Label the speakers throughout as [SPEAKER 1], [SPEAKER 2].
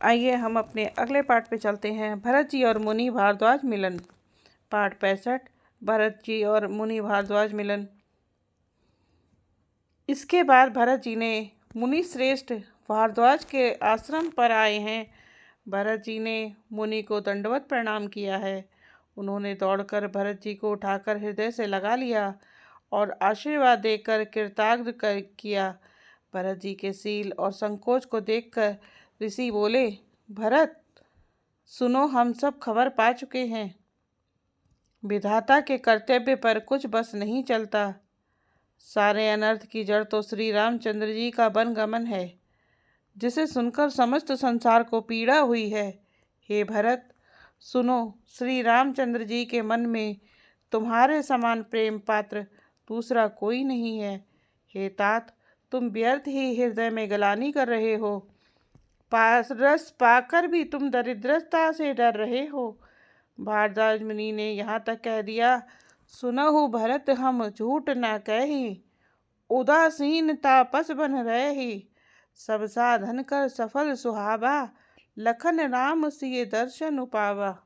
[SPEAKER 1] आइए हम अपने अगले पाठ पे चलते हैं। भरत जी और मुनि भारद्वाज मिलन। पाठ 65। भरत जी और मुनि भारद्वाज मिलन। इसके बाद भरत जी ने मुनि श्रेष्ठ भारद्वाज के आश्रम पर आए हैं। भरत जी ने मुनि को दंडवत प्रणाम किया है। उन्होंने दौड़कर भरत जी को उठाकर हृदय से लगा लिया और आशीर्वाद देकर कृतार्थ किया। भरत जी के शील और संकोच को देखकर ऋषि बोले, भरत सुनो, हम सब खबर पा चुके हैं। विधाता के कर्तव्य पर कुछ बस नहीं चलता। सारे अनर्थ की जड़ तो श्री रामचंद्र जी का वनगमन है, जिसे सुनकर समस्त संसार को पीड़ा हुई है। हे भरत सुनो, श्री रामचंद्र जी के मन में तुम्हारे समान प्रेम पात्र दूसरा कोई नहीं है। हे तात, तुम व्यर्थ ही हृदय में गलानी कर रहे हो। पारस पाकर भी तुम दरिद्रता से डर रहे हो। भारद्वाज मुनि ने यहाँ तक कह दिया, सुनहु भरत हम झूठ न कही, उदासीन तापस बन रही। सब साधन कर सफल सुहावा, लखन राम सिय दर्शन उपावा।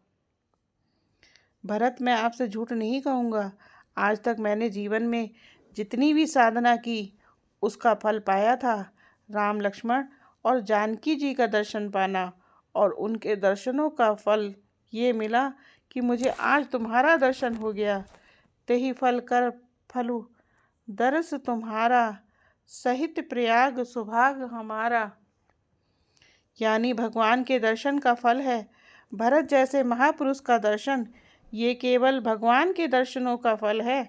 [SPEAKER 1] भरत मैं आपसे झूठ नहीं कहूँगा। आज तक मैंने जीवन में जितनी भी साधना की उसका फल पाया था। राम लक्ष्मण और जानकी जी का दर्शन पाना और उनके दर्शनों का फल ये मिला कि मुझे आज तुम्हारा दर्शन हो गया। तेहि फल कर फलु दरस तुम्हारा, सहित प्रयाग सुभाग हमारा। यानी भगवान के दर्शन का फल है भरत जैसे महापुरुष का दर्शन। ये केवल भगवान के दर्शनों का फल है।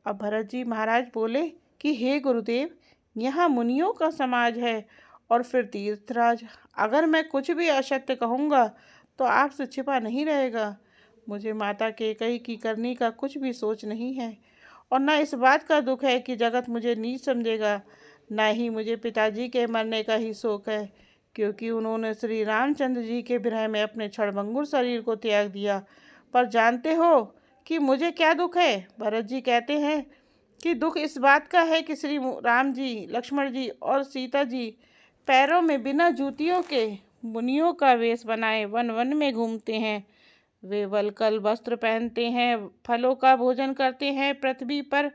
[SPEAKER 1] अब भरत जी महाराज बोले कि हे गुरुदेव, यहाँ मुनियों का समाज है और फिर तीर्थराज। अगर मैं कुछ भी असत्य कहूँगा तो आपसे छिपा नहीं रहेगा। मुझे माता कैकेयी की करनी का कुछ भी सोच नहीं है और न इस बात का दुख है कि जगत मुझे नीच समझेगा। न ही मुझे पिताजी के मरने का ही शोक है, क्योंकि उन्होंने श्री रामचंद्र जी के विरह में अपने क्षणभंगुर शरीर को त्याग दिया। पर जानते हो कि मुझे क्या दुख है? भरत जी कहते हैं कि दुख इस बात का है कि श्री राम जी, लक्ष्मण जी और सीता जी पैरों में बिना जूतियों के मुनियों का वेश बनाए वन वन में घूमते हैं। वे वलकल वस्त्र पहनते हैं, फलों का भोजन करते हैं, पृथ्वी पर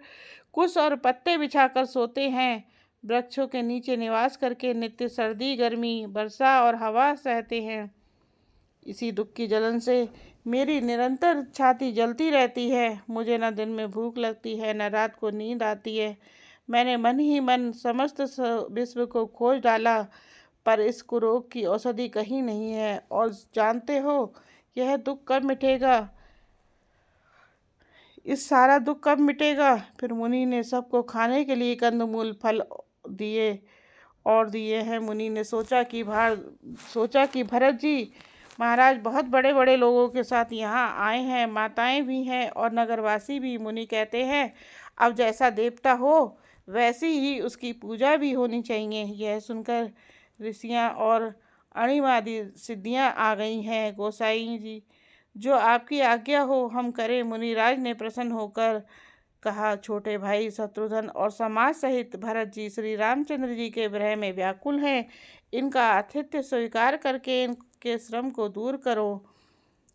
[SPEAKER 1] कुश और पत्ते बिछाकर सोते हैं, वृक्षों के नीचे निवास करके नित्य सर्दी गर्मी वर्षा और हवा सहते हैं। इसी दुख की जलन से मेरी निरंतर छाती जलती रहती है। मुझे न दिन में भूख लगती है, न रात को नींद आती है। मैंने मन ही मन समस्त विश्व को खोज डाला, पर इस कुरोग की औषधि कहीं नहीं है। और जानते हो यह दुख कब मिटेगा? इस सारा दुख कब मिटेगा? फिर मुनि ने सबको खाने के लिए कंदमूल फल दिए हैं। मुनि ने सोचा कि भरत जी महाराज बहुत बड़े बड़े लोगों के साथ यहाँ आए हैं, माताएं भी हैं और नगरवासी भी। मुनि कहते हैं अब जैसा देवता हो वैसी ही उसकी पूजा भी होनी चाहिए। यह सुनकर ऋषियाँ और अणिमादि सिद्धियाँ आ गई हैं। गोसाई जी, जो आपकी आज्ञा हो हम करें। मुनिराज ने प्रसन्न होकर कहा, छोटे भाई शत्रुघ्न और समाज सहित भरत जी श्री रामचंद्र जी के विरह में व्याकुल हैं। इनका आतिथ्य स्वीकार करके इनके श्रम को दूर करो।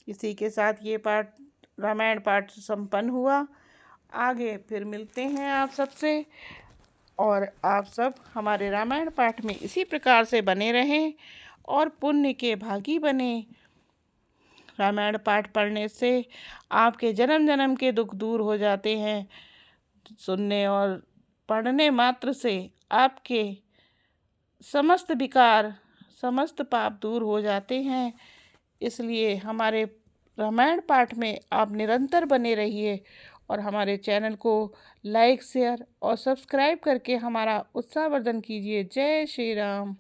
[SPEAKER 1] इसी के साथ ये पाठ, रामायण पाठ संपन्न हुआ। आगे फिर मिलते हैं आप सबसे, और आप सब हमारे रामायण पाठ में इसी प्रकार से बने रहें और पुण्य के भागी बने। रामायण पाठ पढ़ने से आपके जन्म जन्म के दुख दूर हो जाते हैं। सुनने और पढ़ने मात्र से आपके समस्त विकार, समस्त पाप दूर हो जाते हैं। इसलिए हमारे रामायण पाठ में आप निरंतर बने रहिए और हमारे चैनल को लाइक, शेयर और सब्सक्राइब करके हमारा उत्साहवर्धन कीजिए। जय श्री राम।